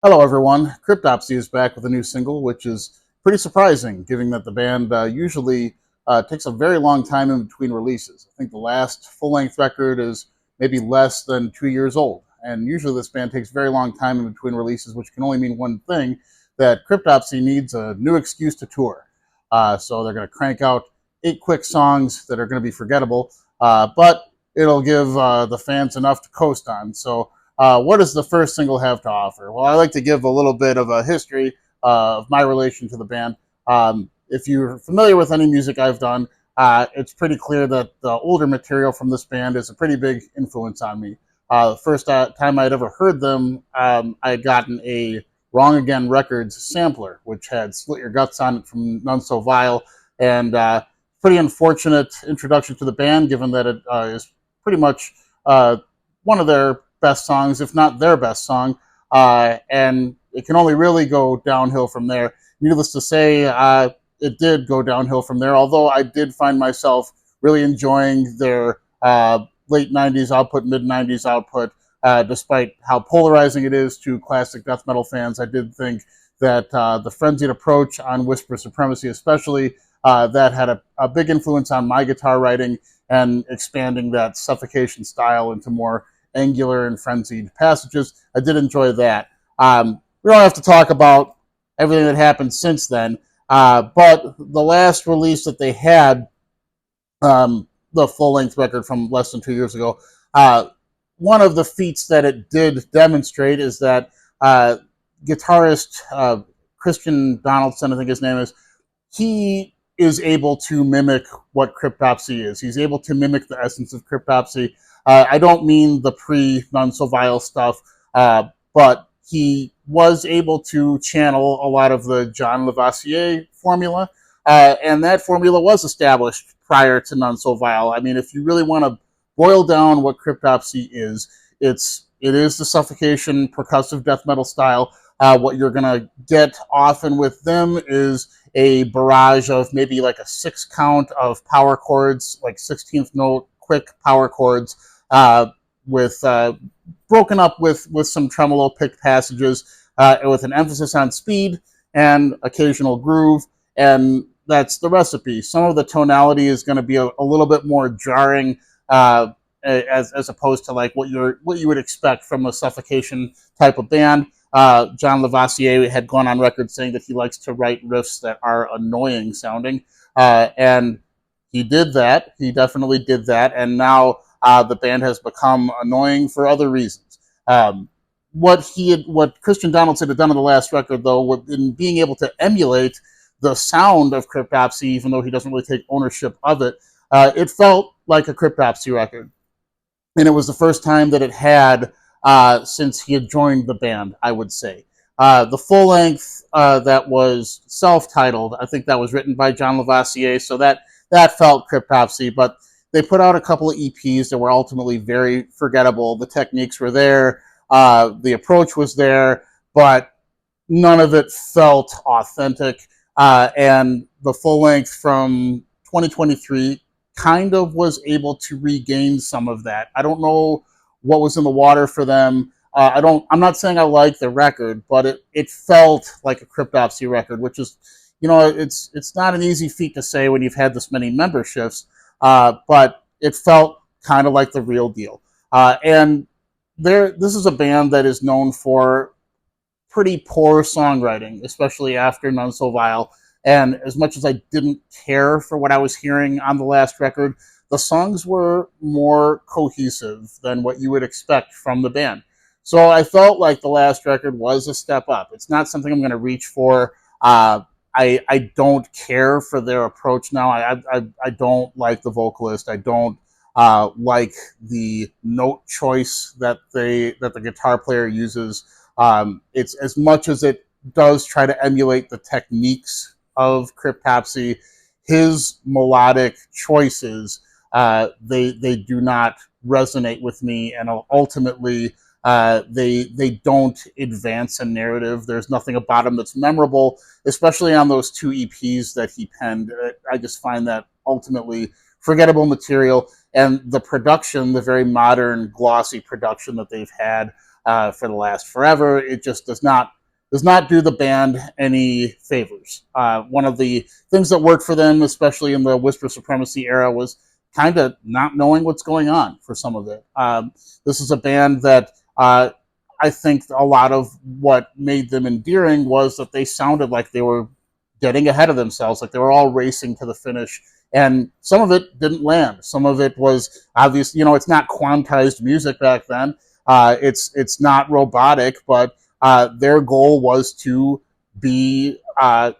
Hello, everyone. Cryptopsy is back with a new single, which is pretty surprising, given that the band usually takes a very long time in between releases. I think the last full length record is maybe less than 2 years old. And usually this band takes a very long time in between releases, which can only mean one thing, that Cryptopsy needs a new excuse to tour. So they're going to crank out 8 quick songs that are going to be forgettable, but it'll give the fans enough to coast on. So what does the first single have to offer? Well, I like to give a little bit of a history of my relation to the band. If you're familiar with any music I've done, it's pretty clear that the older material from this band is a pretty big influence on me. The first time I'd ever heard them, I had gotten a Wrong Again Records sampler, which had Split Your Guts on it from None So Vile, and pretty unfortunate introduction to the band, given that it is pretty much one of their best songs, if not their best song, and it can only really go downhill from there. Needless to say, it did go downhill from there, although I did find myself really enjoying their late 90s output, mid 90s output, despite how polarizing it is to classic death metal fans. I did think that the frenzied approach on Whisper Supremacy, especially, that had a big influence on my guitar writing and expanding that suffocation style into more angular and frenzied passages. I did enjoy that. We don't have to talk about everything that happened since then, but the last release that they had, the full-length record from less than 2 years ago, one of the feats that it did demonstrate is that guitarist Christian Donaldson, I think his name is, he is able to mimic what Cryptopsy is. He's able to mimic the essence of Cryptopsy. I don't mean the pre-None So Vile stuff, but he was able to channel a lot of the John Lavoisier formula, and that formula was established prior to None So Vile. I mean, if you really want to boil down what Cryptopsy is, it is the suffocation percussive death metal style. What you're going to get often with them is a barrage of maybe like a 6 count of power chords, like 16th note quick power chords, with broken up with some tremolo picked passages, with an emphasis on speed and occasional groove, and that's the recipe. Some of the tonality is going to be a little bit more jarring, as opposed to like what you would expect from a suffocation type of band. John Lavoisier had gone on record saying that he likes to write riffs that are annoying sounding, and he did that. He definitely did that, and now the band has become annoying for other reasons. What Christian Donaldson had done on the last record, though, in being able to emulate the sound of Cryptopsy, even though he doesn't really take ownership of it, it felt like a Cryptopsy record, and it was the first time that it had since he had joined the band, I would say. The full length that was self-titled, I think that was written by John Lavoisier, so that felt Cryptopsy, but they put out a couple of EPs that were ultimately very forgettable. The techniques were there, the approach was there, but none of it felt authentic. And the full length from 2023 kind of was able to regain some of that. I don't know what was in the water for them. I'm not saying I like the record, but it felt like a Cryptopsy record, which is, it's not an easy feat to say when you've had this many memberships, but it felt kind of like the real deal. And this is a band that is known for pretty poor songwriting, especially after None So Vile. And as much as I didn't care for what I was hearing on the last record, the songs were more cohesive than what you would expect from the band. So I felt like the last record was a step up. It's not something I'm going to reach for. I don't care for their approach now. I don't like the vocalist. I don't like the note choice that the guitar player uses. It's as much as it does try to emulate the techniques of Cryptopsy, his melodic choices, they do not resonate with me, and ultimately they don't advance a narrative. There's nothing about him that's memorable, especially on those 2 EPs that he penned. I just find that ultimately forgettable material, and the production, the very modern, glossy production that they've had, for the last forever. It just does not do the band any favors. One of the things that worked for them, especially in the Whisper Supremacy era, was kind of not knowing what's going on for some of it. This is a band that I think a lot of what made them endearing was that they sounded like they were getting ahead of themselves, like they were all racing to the finish. And some of it didn't land. Some of it was obvious. It's not quantized music back then. It's not robotic, but their goal was to be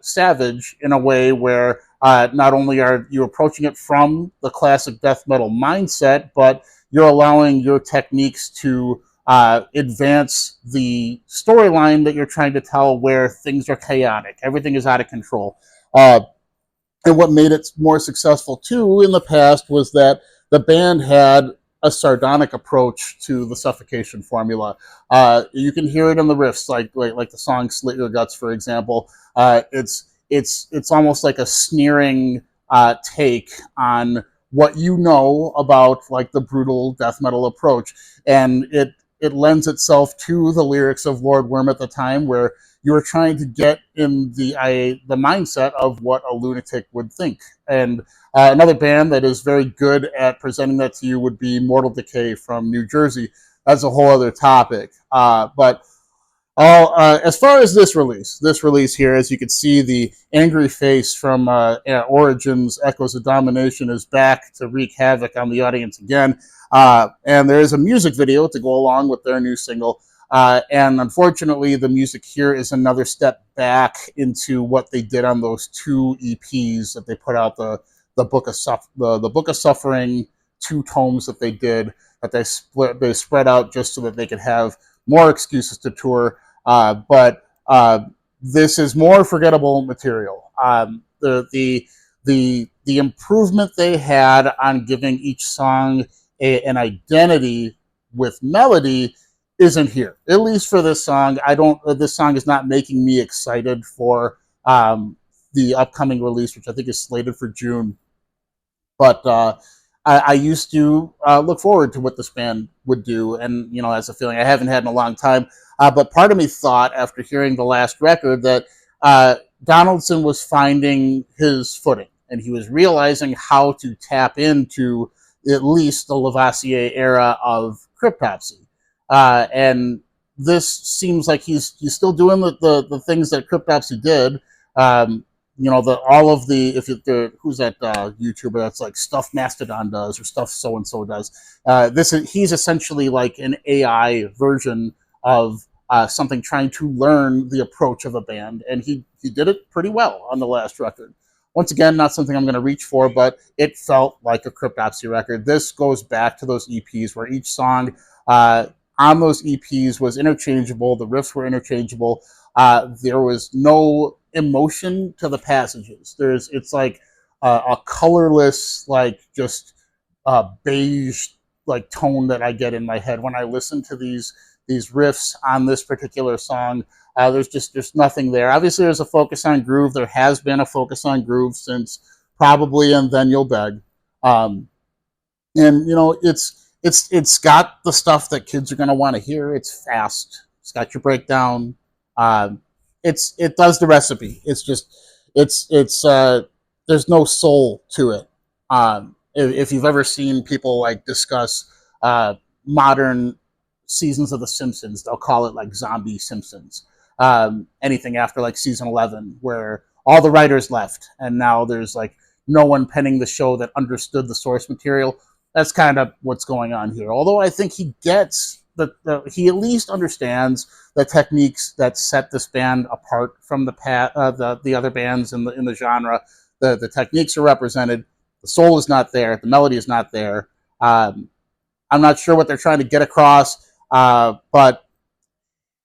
savage in a way where not only are you approaching it from the classic death metal mindset, but you're allowing your techniques to advance the storyline that you're trying to tell, where things are chaotic, everything is out of control. And what made it more successful too in the past was that the band had a sardonic approach to the suffocation formula. You can hear it in the riffs, like the song "Slit Your Guts," for example. It's almost like a sneering take on what you know about like the brutal death metal approach, and it lends itself to the lyrics of Lord Worm at the time, where you were trying to get in the mindset of what a lunatic would think. And another band that is very good at presenting that to you would be Mortal Decay from New Jersey. That's a whole other topic. But as far as this release here, as you can see, the angry face from Origins Echoes of Domination is back to wreak havoc on the audience again. And there is a music video to go along with their new single. And unfortunately, the music here is another step back into what they did on those two EPs that they put out, the Book of Suffering 2 tomes that they did, that they spread out just so that they could have more excuses to tour. But this is more forgettable material. The improvement they had on giving each song an identity with melody isn't here. At least for this song, This song is not making me excited for the upcoming release, which I think is slated for June. But I used to look forward to what this band would do, and as a feeling I haven't had in a long time. But part of me thought, after hearing the last record, that Donaldson was finding his footing, and he was realizing how to tap into at least the Lavoisier era of Cryptopsy. And this seems like he's still doing the things that Cryptopsy did. All of the, who's that YouTuber that's like stuff Mastodon does or stuff so and so does. He's essentially like an AI version of something trying to learn the approach of a band, and he did it pretty well on the last record. Once again, not something I'm going to reach for, but it felt like a Cryptopsy record. This goes back to those EPs where each song on those EPs was interchangeable. The riffs were interchangeable. There was no emotion to the passages. It's like a colorless, like just beige like tone that I get in my head when I listen to these riffs on this particular song. There's nothing there. Obviously, there's a focus on groove. There has been a focus on groove since probably And Then You'll Beg. And it's got the stuff that kids are going to want to hear. It's fast. It's got your breakdown. It does the recipe. It's there's no soul to it. If you've ever seen people like discuss modern seasons of The Simpsons, they'll call it like zombie Simpsons. Anything after like season 11, where all the writers left and now there's like no one penning the show that understood the source material. That's kind of what's going on here. Although I think he gets he at least understands the techniques that set this band apart from the other bands in the genre. The techniques are represented. The soul is not there. The melody is not there. I'm not sure what they're trying to get across, but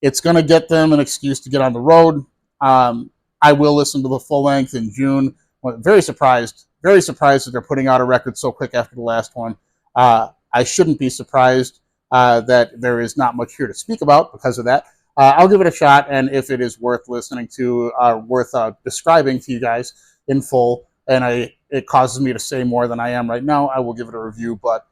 it's going to get them an excuse to get on the road. I will listen to the full length in June. I'm very surprised that they're putting out a record so quick after the last one. I shouldn't be surprised that there is not much here to speak about because of that. I'll give it a shot, and if it is worth listening to, worth describing to you guys in full, and it causes me to say more than I am right now, I will give it a review. But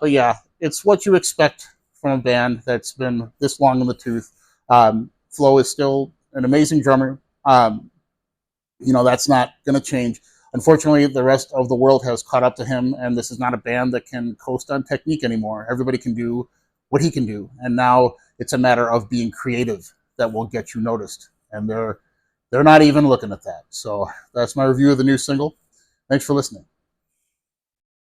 yeah, it's what you expect from a band that's been this long in the tooth. Flo is still an amazing drummer. That's not going to change. Unfortunately, the rest of the world has caught up to him, and this is not a band that can coast on technique anymore. Everybody can do what he can do, and now it's a matter of being creative that will get you noticed. And they're not even looking at that. So that's my review of the new single. Thanks for listening.